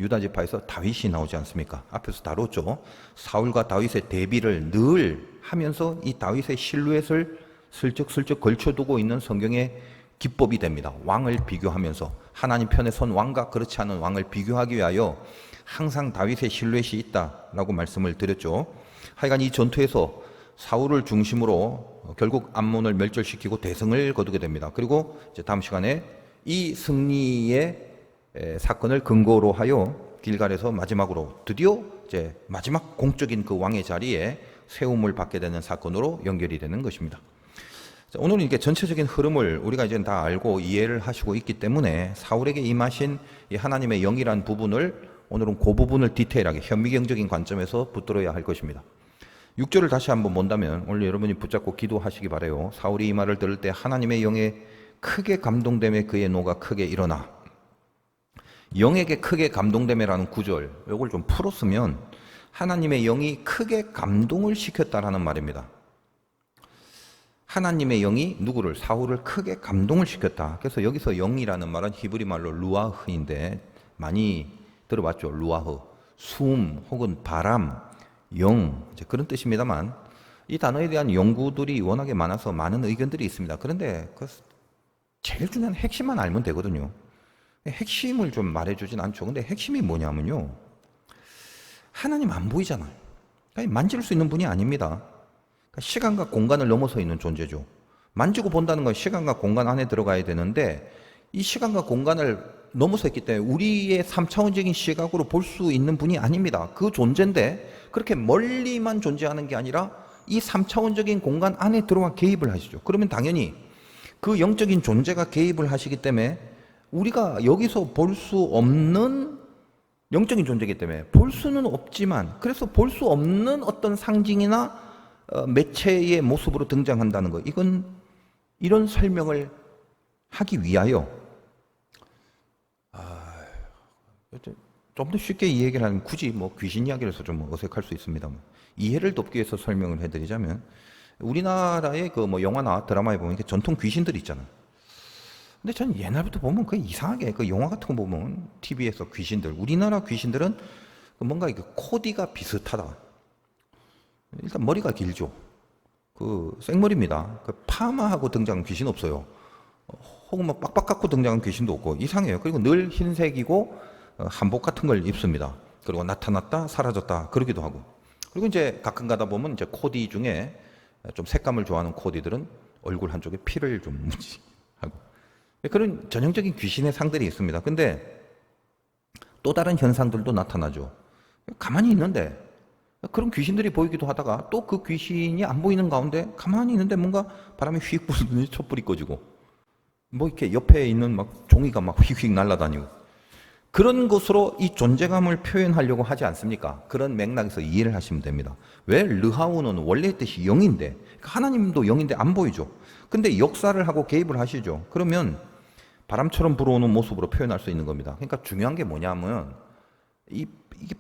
유다 지파에서 다윗이 나오지 않습니까? 앞에서 다뤘죠. 사울과 다윗의 대비를 늘 하면서 이 다윗의 실루엣을 슬쩍슬쩍 걸쳐두고 있는 성경의 기법이 됩니다. 왕을 비교하면서 하나님 편에 선 왕과 그렇지 않은 왕을 비교하기 위하여 항상 다윗의 실루엣이 있다라고 말씀을 드렸죠. 하여간 이 전투에서 사울을 중심으로 결국 암몬을 멸절시키고 대승을 거두게 됩니다. 그리고 이제 다음 시간에 이 승리의 사건을 근거로 하여 길갈에서 마지막으로 드디어 이제 마지막 공적인 그 왕의 자리에 세움을 받게 되는 사건으로 연결이 되는 것입니다. 오늘은 이게 전체적인 흐름을 우리가 이제 다 알고 이해를 하시고 있기 때문에 사울에게 임하신 이 하나님의 영이란 부분을 오늘은 그 부분을 디테일하게 현미경적인 관점에서 붙들어야 할 것입니다. 6절을 다시 한번 본다면 오늘 여러분이 붙잡고 기도하시기 바라요. 사울이 이 말을 들을 때 하나님의 영에 크게 감동되매 그의 노가 크게 일어나. 영에게 크게 감동되매라는 구절, 이걸 좀 풀었으면 하나님의 영이 크게 감동을 시켰다라는 말입니다. 하나님의 영이 누구를? 사울을 크게 감동을 시켰다. 그래서 여기서 영이라는 말은 히브리 말로 루아흐인데 많이 들어봤죠. 루아흐, 숨 혹은 바람, 영, 이제 그런 뜻입니다만 이 단어에 대한 연구들이 워낙에 많아서 많은 의견들이 있습니다. 그런데 그 제일 중요한 핵심만 알면 되거든요. 핵심을 좀 말해주진 않죠. 근데 핵심이 뭐냐면요, 하나님 안 보이잖아요. 그러니까 만질 수 있는 분이 아닙니다. 시간과 공간을 넘어서 있는 존재죠. 만지고 본다는 건 시간과 공간 안에 들어가야 되는데 이 시간과 공간을 넘어서 있기 때문에 우리의 3차원적인 시각으로 볼 수 있는 분이 아닙니다. 그 존재인데 그렇게 멀리만 존재하는 게 아니라 이 3차원적인 공간 안에 들어와 개입을 하시죠. 그러면 당연히 그 영적인 존재가 개입을 하시기 때문에 우리가 여기서 볼 수 없는 영적인 존재이기 때문에 볼 수는 없지만, 그래서 볼 수 없는 어떤 상징이나 매체의 모습으로 등장한다는 것, 이건 이런 설명을 하기 위하여 좀 더 쉽게 이 얘기를 하면 굳이 뭐 귀신 이야기를 해서 좀 어색할 수 있습니다만 이해를 돕기 위해서 설명을 해드리자면, 우리나라의 그 뭐 영화나 드라마에 보면 전통 귀신들이 있잖아요. 근데 저는 옛날부터 보면 그 이상하게 그 영화 같은 거 보면 TV에서 귀신들, 우리나라 귀신들은 뭔가 이게 코디가 비슷하다. 일단 머리가 길죠. 그 생머리입니다. 그 파마하고 등장한 귀신 없어요. 혹은 뭐 빡빡 깎고 등장한 귀신도 없고 이상해요. 그리고 늘 흰색이고 한복 같은 걸 입습니다. 그리고 나타났다 사라졌다 그러기도 하고. 그리고 이제 가끔 가다 보면 이제 코디 중에 좀 색감을 좋아하는 코디들은 얼굴 한쪽에 피를 좀 묻히하고 그런 전형적인 귀신의 상들이 있습니다. 근데 또 다른 현상들도 나타나죠. 가만히 있는데 그런 귀신들이 보이기도 하다가 또 그 귀신이 안 보이는 가운데 가만히 있는데 뭔가 바람이 휙 불더니 촛불이 꺼지고 뭐 이렇게 옆에 있는 막 종이가 막 휙휙 날아다니고 그런 것으로 이 존재감을 표현하려고 하지 않습니까? 그런 맥락에서 이해를 하시면 됩니다. 왜 르하우는 원래의 뜻이 영인데, 하나님도 영인데 안 보이죠. 근데 역사를 하고 개입을 하시죠. 그러면 바람처럼 불어오는 모습으로 표현할 수 있는 겁니다. 그러니까 중요한 게 뭐냐면 이게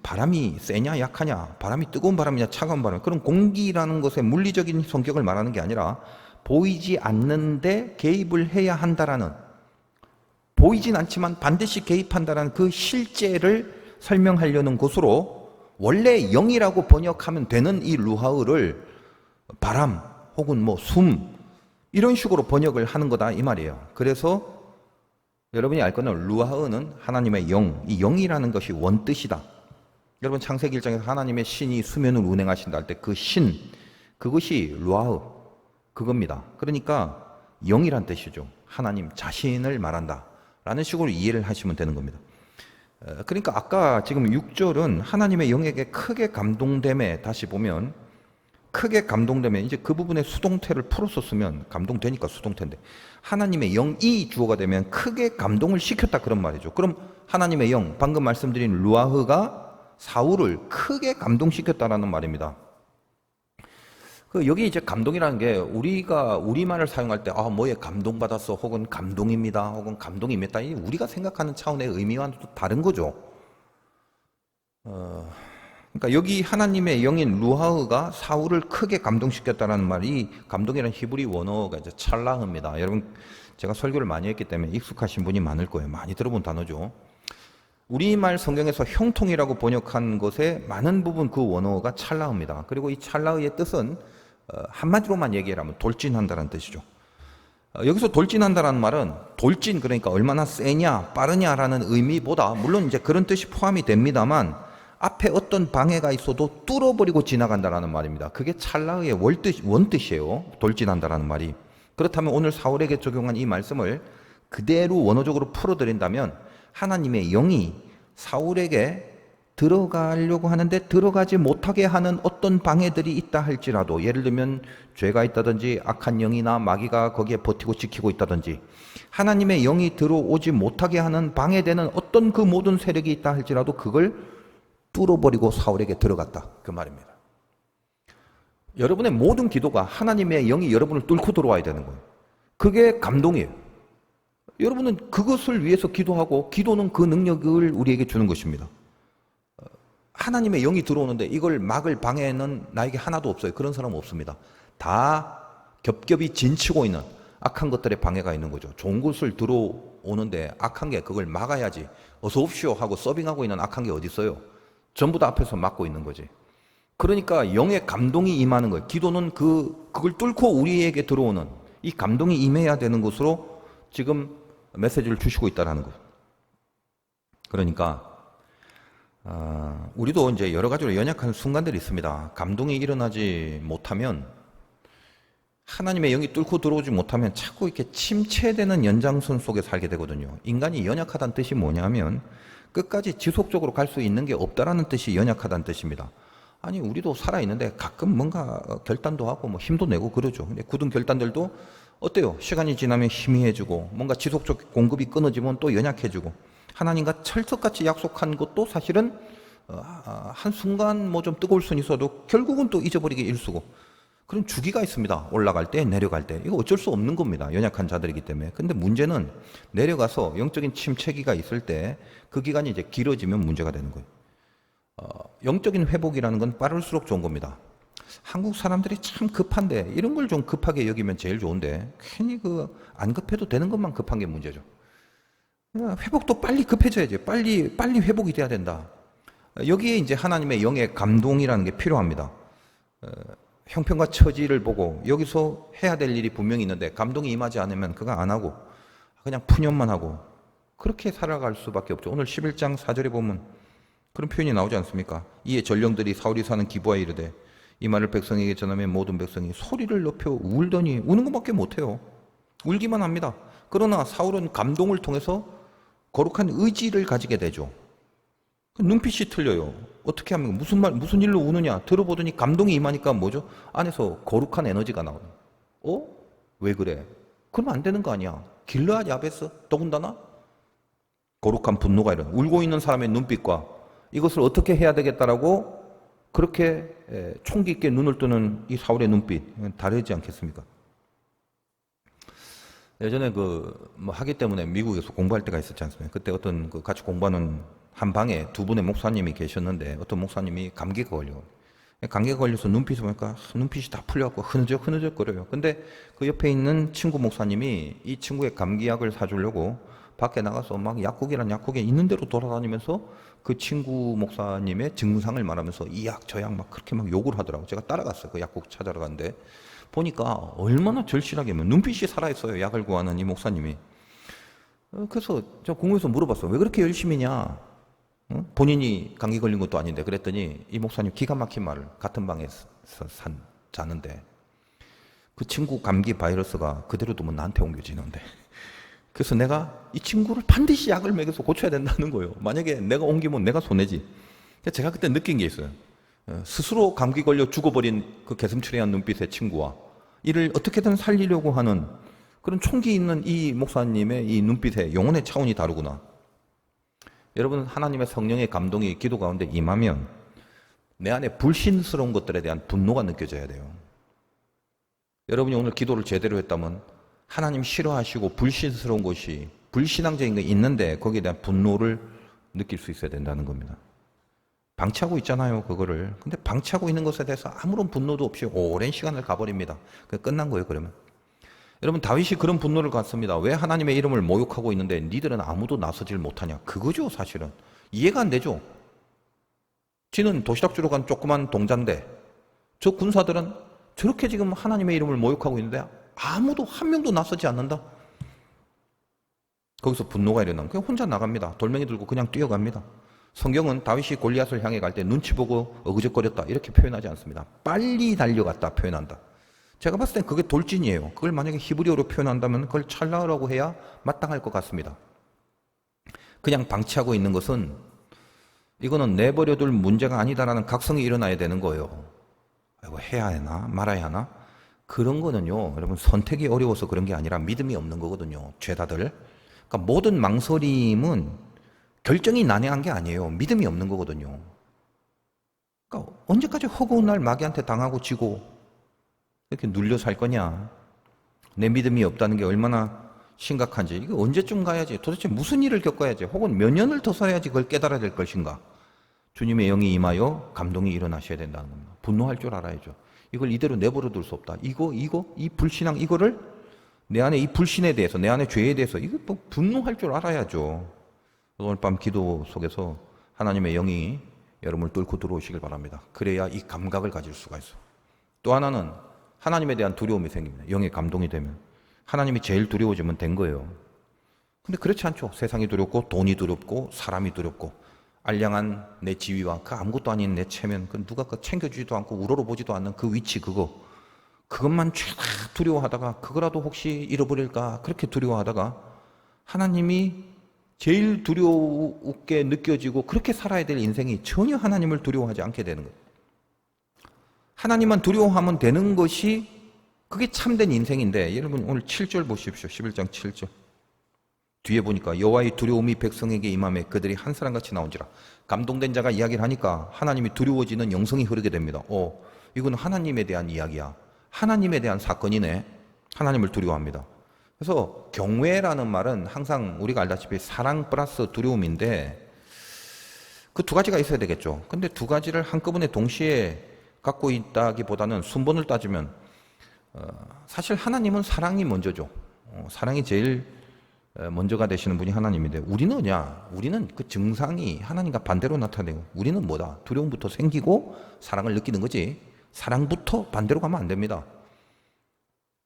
바람이 세냐 약하냐, 바람이 뜨거운 바람이냐 차가운 바람, 그런 공기라는 것의 물리적인 성격을 말하는 게 아니라 보이지 않는데 개입을 해야 한다라는, 보이진 않지만 반드시 개입한다라는 그 실제를 설명하려는 것으로 원래 영이라고 번역하면 되는 이 루하우를 바람 혹은 뭐 숨 이런 식으로 번역을 하는 거다 이 말이에요. 그래서 여러분이 알 거는 루하우는 하나님의 영, 이 영이라는 것이 원뜻이다. 여러분 창세기 1장에서 하나님의 신이 수면을 운행하신다 할 때 그 신, 그것이 루하우 그겁니다. 그러니까 영이란 뜻이죠. 하나님 자신을 말한다 라는 식으로 이해를 하시면 되는 겁니다. 그러니까 아까 지금 6절은 하나님의 영에게 크게 감동됨에, 다시 보면 크게 감동됨에, 이제 그 부분에 수동태를 풀어서 쓰면 감동되니까 수동태인데, 하나님의 영이 주어가 되면 크게 감동을 시켰다 그런 말이죠. 그럼 하나님의 영, 방금 말씀드린 루아흐가 사울을 크게 감동시켰다라는 말입니다. 여기 이제 감동이라는 게 우리가 우리말을 사용할 때 뭐에 감동받았어 혹은 감동입니다 혹은 감동이 임했다, 우리가 생각하는 차원의 의미와는 또 다른 거죠. 그러니까 여기 하나님의 영인 루하흐가 사울을 크게 감동시켰다는 말이, 감동이라는 히브리 원어가 이제 찰라흐입니다. 여러분 제가 설교를 많이 했기 때문에 익숙하신 분이 많을 거예요. 많이 들어본 단어죠. 우리말 성경에서 형통이라고 번역한 것의 많은 부분 그 원어가 찰라흐입니다. 그리고 이 찰라흐의 뜻은 한마디로만 얘기하면 돌진한다는 뜻이죠. 여기서 돌진한다는 말은 돌진, 그러니까 얼마나 세냐 빠르냐라는 의미보다, 물론 이제 그런 뜻이 포함이 됩니다만 앞에 어떤 방해가 있어도 뚫어버리고 지나간다라는 말입니다. 그게 찰나의 원뜻이에요. 돌진한다라는 말이. 그렇다면 오늘 사울에게 적용한 이 말씀을 그대로 원어적으로 풀어드린다면 하나님의 영이 사울에게 들어가려고 하는데 들어가지 못하게 하는 어떤 방해들이 있다 할지라도, 예를 들면 죄가 있다든지 악한 영이나 마귀가 거기에 버티고 지키고 있다든지, 하나님의 영이 들어오지 못하게 하는 방해되는 어떤 그 모든 세력이 있다 할지라도 그걸 뚫어버리고 사울에게 들어갔다 그 말입니다. 여러분의 모든 기도가 하나님의 영이 여러분을 뚫고 들어와야 되는 거예요. 그게 감동이에요. 여러분은 그것을 위해서 기도하고, 기도는 그 능력을 우리에게 주는 것입니다. 하나님의 영이 들어오는데 이걸 막을 방해는 나에게 하나도 없어요. 그런 사람은 없습니다. 다 겹겹이 진치고 있는 악한 것들의 방해가 있는 거죠. 좋은 것을 들어오는데 악한 게 그걸 막아야지, 어서 옵시오 하고 서빙하고 있는 악한 게 어디 있어요? 전부 다 앞에서 막고 있는 거지. 그러니까 영의 감동이 임하는 거예요. 기도는 그걸 뚫고 우리에게 들어오는 이 감동이 임해야 되는 것으로 지금 메시지를 주시고 있다는 거예요. 그러니까 우리도 이제 여러 가지로 연약한 순간들이 있습니다. 감동이 일어나지 못하면, 하나님의 영이 뚫고 들어오지 못하면 자꾸 이렇게 침체되는 연장선 속에 살게 되거든요. 인간이 연약하다는 뜻이 뭐냐면 끝까지 지속적으로 갈 수 있는 게 없다라는 뜻이 연약하다는 뜻입니다. 아니 우리도 살아있는데 가끔 뭔가 결단도 하고 뭐 힘도 내고 그러죠. 근데 굳은 결단들도 어때요? 시간이 지나면 희미해지고, 뭔가 지속적 공급이 끊어지면 또 연약해지고, 하나님과 철석같이 약속한 것도 사실은 한순간 뭐 좀 뜨거울 수는 있어도 결국은 또 잊어버리기 일쑤고, 그런 주기가 있습니다. 올라갈 때 내려갈 때. 이거 어쩔 수 없는 겁니다. 연약한 자들이기 때문에. 근데 문제는 내려가서 영적인 침체기가 있을 때 그 기간이 이제 길어지면 문제가 되는 거예요. 영적인 회복이라는 건 빠를수록 좋은 겁니다. 한국 사람들이 참 급한데 이런 걸 좀 급하게 여기면 제일 좋은데, 괜히 안 급해도 되는 것만 급한 게 문제죠. 회복도 빨리 급해져야지. 빨리 회복이 돼야 된다. 여기에 이제 하나님의 영의 감동이라는 게 필요합니다. 형편과 처지를 보고 여기서 해야 될 일이 분명히 있는데 감동이 임하지 않으면 그거 안 하고 그냥 푸념만 하고 그렇게 살아갈 수밖에 없죠. 오늘 11장 4절에 보면 그런 표현이 나오지 않습니까? 이에 전령들이 사울이 사는 기브아에 이르되 이 말을 백성에게 전하면 모든 백성이 소리를 높여 울더니, 우는 것밖에 못해요. 울기만 합니다. 그러나 사울은 감동을 통해서 거룩한 의지를 가지게 되죠. 눈빛이 틀려요. 어떻게 하면 무슨 일로 우느냐? 들어보더니 감동이 임하니까 뭐죠? 안에서 거룩한 에너지가 나오는. 왜 그래? 그러면 안 되는 거 아니야? 길르앗 야베스 더군다나 거룩한 분노가 일어나. 울고 있는 사람의 눈빛과 이것을 어떻게 해야 되겠다라고 그렇게 총기 있게 눈을 뜨는 이 사울의 눈빛, 다르지 않겠습니까? 예전에 뭐 하기 때문에 미국에서 공부할 때가 있었지 않습니까? 그때 어떤 같이 공부하는 한 방에 두 분의 목사님이 계셨는데 어떤 목사님이 감기가 걸려서 눈빛을 보니까 눈빛이 다 풀려갖고 흐느적거려요. 근데 그 옆에 있는 친구 목사님이 이 친구의 감기약을 사주려고 밖에 나가서 막 약국이란 약국에 있는 대로 돌아다니면서 그 친구 목사님의 증상을 말하면서 이 약, 저 약 막 그렇게 막 욕을 하더라고요. 제가 따라갔어요. 그 약국 찾아러 갔는데 보니까 얼마나 절실하게 눈빛이 살아있어요. 약을 구하는 이 목사님이. 그래서 제가 공부해서 물어봤어요. 왜 그렇게 열심히냐? 본인이 감기 걸린 것도 아닌데. 그랬더니 이 목사님 기가 막힌 말을, 같은 방에서 자는데 그 친구 감기 바이러스가 그대로 두면 나한테 옮겨지는데, 그래서 내가 이 친구를 반드시 약을 먹여서 고쳐야 된다는 거예요. 만약에 내가 옮기면 내가 손해지. 제가 그때 느낀 게 있어요. 스스로 감기 걸려 죽어버린 그 개슴츠레한 눈빛의 친구와 이를 어떻게든 살리려고 하는 그런 총기 있는 이 목사님의 이 눈빛의 영혼의 차원이 다르구나. 여러분, 하나님의 성령의 감동이 기도 가운데 임하면 내 안에 불신스러운 것들에 대한 분노가 느껴져야 돼요. 여러분이 오늘 기도를 제대로 했다면 하나님 싫어하시고 불신스러운 것이, 불신앙적인 게 있는데 거기에 대한 분노를 느낄 수 있어야 된다는 겁니다. 방치하고 있잖아요, 그거를. 근데 방치하고 있는 것에 대해서 아무런 분노도 없이 오랜 시간을 가버립니다. 그게 끝난 거예요, 그러면. 여러분, 다윗이 그런 분노를 갖습니다. 왜 하나님의 이름을 모욕하고 있는데 니들은 아무도 나서질 못하냐. 그거죠, 사실은. 이해가 안 되죠. 지는 도시락 주러 간 조그만 동자인데 저 군사들은 저렇게 지금 하나님의 이름을 모욕하고 있는데 아무도 한 명도 나서지 않는다. 거기서 분노가 일어나면 그냥 혼자 나갑니다. 돌멩이 들고 그냥 뛰어갑니다. 성경은 다윗이 골리앗을 향해 갈 때 눈치 보고 어그적거렸다 이렇게 표현하지 않습니다. 빨리 달려갔다 표현한다. 제가 봤을 땐 그게 돌진이에요. 그걸 만약에 히브리어로 표현한다면 그걸 찰나라고 해야 마땅할 것 같습니다. 그냥 방치하고 있는 것은 이거는 내버려둘 문제가 아니다라는 각성이 일어나야 되는 거예요. 이거 해야 하나 말아야 하나? 그런 거는요, 여러분, 선택이 어려워서 그런 게 아니라 믿음이 없는 거거든요. 죄다들. 그러니까 모든 망설임은 결정이 난해한 게 아니에요. 믿음이 없는 거거든요. 그러니까 언제까지 허구한 날 마귀한테 당하고 지고 이렇게 눌려 살 거냐? 내 믿음이 없다는 게 얼마나 심각한지, 이거 언제쯤 가야지, 도대체 무슨 일을 겪어야지, 혹은 몇 년을 더 살아야지 그걸 깨달아야 될 것인가? 주님의 영이 임하여 감동이 일어나셔야 된다는 겁니다. 분노할 줄 알아야죠. 이걸 이대로 내버려 둘 수 없다. 이 불신앙, 이거를 내 안에 이 불신에 대해서, 내 안에 죄에 대해서 이거 또 분노할 줄 알아야죠. 오늘 밤 기도 속에서 하나님의 영이 여러분을 뚫고 들어오시길 바랍니다. 그래야 이 감각을 가질 수가 있어. 또 하나는 하나님에 대한 두려움이 생깁니다. 영의 감동이 되면. 하나님이 제일 두려워지면 된 거예요. 근데 그렇지 않죠. 세상이 두렵고 돈이 두렵고 사람이 두렵고 알량한 내 지위와 그 아무것도 아닌 내 체면, 그 누가 그 챙겨주지도 않고 우러러보지도 않는 그 위치, 그것만 죄다 두려워하다가 그거라도 혹시 잃어버릴까 그렇게 두려워하다가 하나님이 제일 두려우게 느껴지고 그렇게 살아야 될 인생이 전혀 하나님을 두려워하지 않게 되는 거예요. 하나님만 두려워하면 되는 것이 그게 참된 인생인데, 여러분 오늘 7절 보십시오. 11장 7절. 뒤에 보니까 여호와의 두려움이 백성에게 임하매 그들이 한 사람같이 나온지라. 감동된 자가 이야기를 하니까 하나님이 두려워지는 영성이 흐르게 됩니다. 이건 하나님에 대한 이야기야. 하나님에 대한 사건이네. 하나님을 두려워합니다. 그래서 경외라는 말은 항상 우리가 알다시피 사랑 플러스 두려움인데 그 두 가지가 있어야 되겠죠. 근데 두 가지를 한꺼번에 동시에 갖고 있다기보다는 순번을 따지면 사실 하나님은 사랑이 먼저죠. 사랑이 제일 먼저가 되시는 분이 하나님인데 우리는 그 증상이 하나님과 반대로 나타내고, 우리는 뭐다? 두려움부터 생기고 사랑을 느끼는 거지. 사랑부터 반대로 가면 안 됩니다.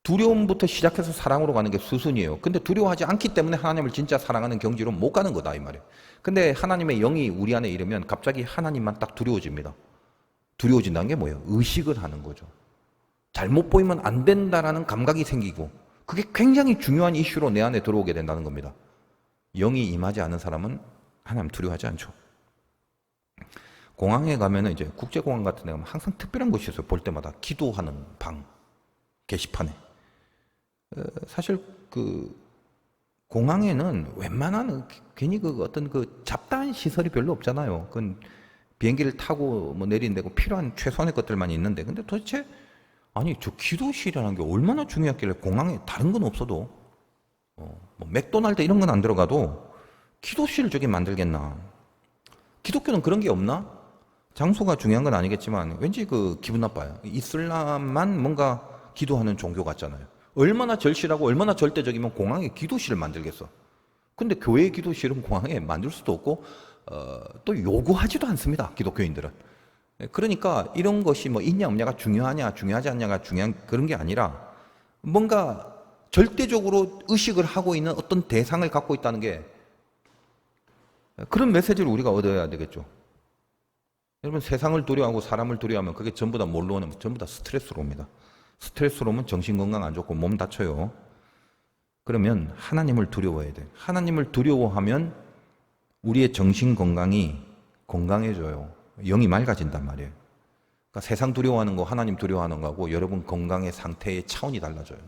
두려움부터 시작해서 사랑으로 가는 게 수순이에요. 근데 두려워하지 않기 때문에 하나님을 진짜 사랑하는 경지로 못 가는 거다 이 말이에요. 근데 하나님의 영이 우리 안에 이르면 갑자기 하나님만 딱 두려워집니다. 두려워진다는 게 뭐예요? 의식을 하는 거죠. 잘못 보이면 안 된다라는 감각이 생기고, 그게 굉장히 중요한 이슈로 내 안에 들어오게 된다는 겁니다. 영이 임하지 않은 사람은 하나님 두려워하지 않죠. 공항에 가면은 이제 국제공항 같은 데 가면 항상 특별한 곳이 있어요. 볼 때마다 기도하는 방, 게시판에. 사실 그 공항에는 웬만한 괜히 그 어떤 그 잡다한 시설이 별로 없잖아요. 그건 비행기를 타고 뭐 내린다고 필요한 최소한의 것들만 있는데, 근데 도대체 아니 저 기도실이라는 게 얼마나 중요했길래 공항에 다른 건 없어도 뭐 맥도날드 이런 건 안 들어가도 기도실 저기 만들겠나? 기독교는 그런 게 없나? 장소가 중요한 건 아니겠지만 왠지 그 기분 나빠요. 이슬람만 뭔가 기도하는 종교 같잖아요. 얼마나 절실하고 얼마나 절대적이면 공항에 기도실을 만들겠어. 근데 교회 기도실은 공항에 만들 수도 없고 또 요구하지도 않습니다. 기독교인들은. 그러니까 이런 것이 뭐 있냐 없냐가 중요하냐 중요하지 않냐가 중요한 그런 게 아니라 뭔가 절대적으로 의식을 하고 있는 어떤 대상을 갖고 있다는 게 그런 메시지를 우리가 얻어야 되겠죠. 여러분 세상을 두려워하고 사람을 두려워하면 그게 전부 다 뭘로 오냐면 전부 다 스트레스로 옵니다. 스트레스로 오면 정신건강 안 좋고 몸 다쳐요. 그러면 하나님을 두려워해야 돼. 하나님을 두려워하면 우리의 정신건강이 건강해져요. 영이 맑아진단 말이에요. 그러니까 세상 두려워하는 거 하나님 두려워하는 거하고 여러분 건강의 상태의 차원이 달라져요.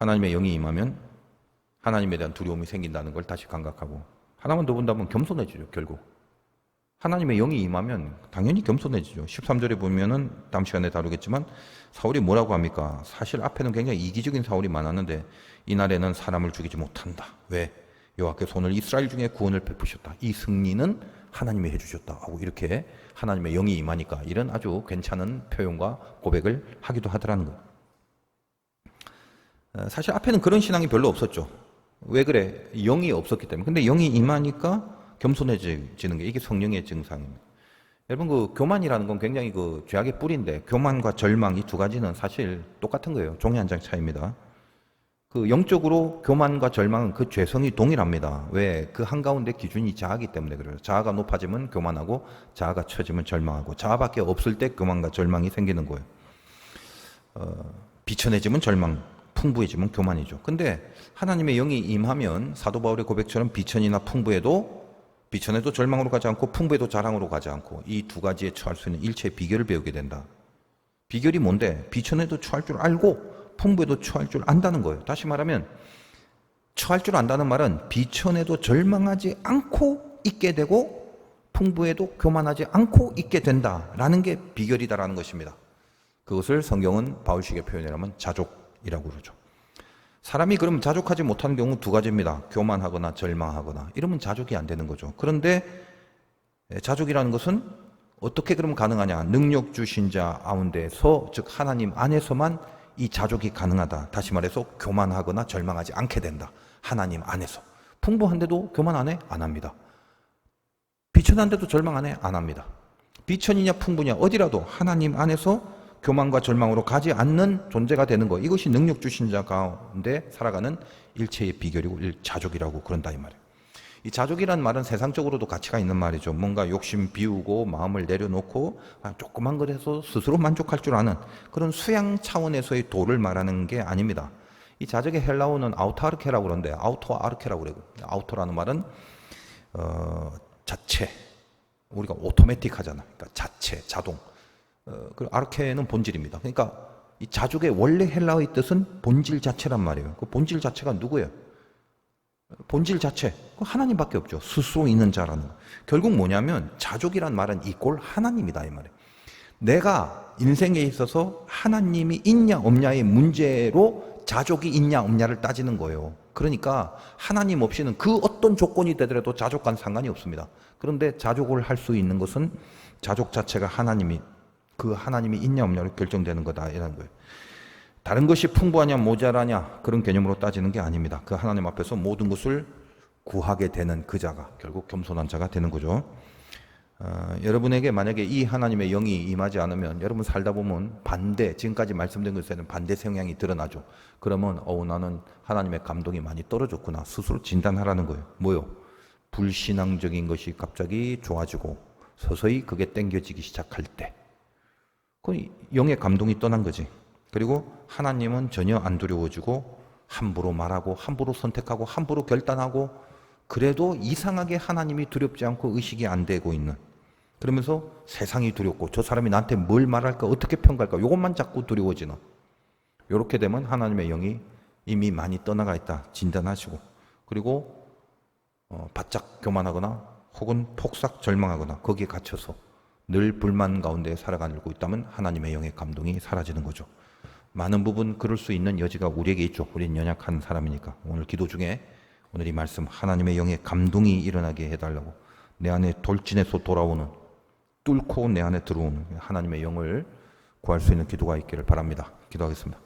하나님의 영이 임하면 하나님에 대한 두려움이 생긴다는 걸 다시 감각하고 하나만 더 본다면 겸손해지죠. 결국 하나님의 영이 임하면 당연히 겸손해지죠. 13절에 보면은 다음 시간에 다루겠지만 사울이 뭐라고 합니까? 사실 앞에는 굉장히 이기적인 사울이 많았는데 이날에는 사람을 죽이지 못한다. 왜? 여호와께서 오늘 이스라엘 중에 구원을 베푸셨다. 이 승리는 하나님이 해주셨다 하고 이렇게 하나님의 영이 임하니까 이런 아주 괜찮은 표현과 고백을 하기도 하더라는 거예요. 사실 앞에는 그런 신앙이 별로 없었죠. 왜 그래? 영이 없었기 때문에. 근데 영이 임하니까 겸손해지는 게 이게 성령의 증상입니다. 여러분 그 교만이라는 건 굉장히 그 죄악의 뿌리인데 교만과 절망 이 두 가지는 사실 똑같은 거예요. 종이 한 장 차이입니다. 그 영적으로 교만과 절망은 그 죄성이 동일합니다. 왜? 그 한가운데 기준이 자아이기 때문에 그래요. 자아가 높아지면 교만하고 자아가 처지면 절망하고 자아밖에 없을 때 교만과 절망이 생기는 거예요. 비천해지면 절망, 풍부해지면 교만이죠. 근데 하나님의 영이 임하면 사도 바울의 고백처럼 비천이나 비천에도 절망으로 가지 않고 풍부에도 자랑으로 가지 않고 이 두 가지에 처할 수 있는 일체의 비결을 배우게 된다. 비결이 뭔데? 비천에도 처할 줄 알고 풍부에도 처할 줄 안다는 거예요. 다시 말하면 처할 줄 안다는 말은 비천에도 절망하지 않고 있게 되고 풍부에도 교만하지 않고 있게 된다라는 게 비결이다라는 것입니다. 그것을 성경은 바울식의 표현이라면 자족이라고 그러죠. 사람이 그러면 자족하지 못하는 경우 두 가지입니다. 교만하거나 절망하거나 이러면 자족이 안 되는 거죠. 그런데 자족이라는 것은 어떻게 그러면 가능하냐? 능력 주신 자 가운데서 즉 하나님 안에서만 이 자족이 가능하다. 다시 말해서 교만하거나 절망하지 않게 된다. 하나님 안에서. 풍부한데도 교만 안 해? 안 합니다. 비천한데도 절망 안 해? 안 합니다. 비천이냐 풍부냐 어디라도 하나님 안에서 교만과 절망으로 가지 않는 존재가 되는 거. 이것이 능력 주신 자 가운데 살아가는 일체의 비결이고 자족이라고 그런다 이 말이에요. 이 자족이란 말은 세상적으로도 가치가 있는 말이죠. 뭔가 욕심 비우고 마음을 내려놓고 조그만 것에서 스스로 만족할 줄 아는 그런 수양 차원에서의 도를 말하는 게 아닙니다. 이 자족의 헬라어는 아우토아르케라고 그러는데 아우토아르케라고 그래요. 아우토라는 말은 자체, 우리가 오토매틱 하잖아. 그러니까 자체, 자동. 그리고 아르케는 본질입니다. 그러니까 이 자족의 원래 헬라어의 뜻은 본질 자체란 말이에요. 그 본질 자체가 누구예요? 본질 자체, 하나님밖에 없죠. 스스로 있는 자라는 거. 결국 뭐냐면 자족이란 말은 이꼴 하나님이다 이 말이에요. 내가 인생에 있어서 하나님이 있냐 없냐의 문제로 자족이 있냐 없냐를 따지는 거예요. 그러니까 하나님 없이는 그 어떤 조건이 되더라도 자족과는 상관이 없습니다. 그런데 자족을 할 수 있는 것은 자족 자체가 그 하나님이 있냐 없냐로 결정되는 거다 이라는 거예요. 다른 것이 풍부하냐 모자라냐 그런 개념으로 따지는 게 아닙니다. 그 하나님 앞에서 모든 것을 구하게 되는 그 자가 결국 겸손한 자가 되는 거죠. 여러분에게 만약에 이 하나님의 영이 임하지 않으면 여러분 살다 보면 지금까지 말씀드린 것에는 반대 성향이 드러나죠. 그러면 나는 하나님의 감동이 많이 떨어졌구나 스스로 진단하라는 거예요. 뭐요? 불신앙적인 것이 갑자기 좋아지고 서서히 그게 땡겨지기 시작할 때 그 영의 감동이 떠난 거지. 그리고 하나님은 전혀 안 두려워지고 함부로 말하고 함부로 선택하고 함부로 결단하고 그래도 이상하게 하나님이 두렵지 않고 의식이 안 되고 있는 그러면서 세상이 두렵고 저 사람이 나한테 뭘 말할까 어떻게 평가할까 이것만 자꾸 두려워지는 이렇게 되면 하나님의 영이 이미 많이 떠나가 있다 진단하시고, 그리고 바짝 교만하거나 혹은 폭삭 절망하거나 거기에 갇혀서 늘 불만 가운데 살아가고 있다면 하나님의 영의 감동이 사라지는 거죠. 많은 부분 그럴 수 있는 여지가 우리에게 있죠. 우리는 연약한 사람이니까. 오늘 기도 중에 오늘 이 말씀 하나님의 영의 감동이 일어나게 해달라고, 내 안에 돌진해서 돌아오는, 뚫고 내 안에 들어오는 하나님의 영을 구할 수 있는 기도가 있기를 바랍니다. 기도하겠습니다.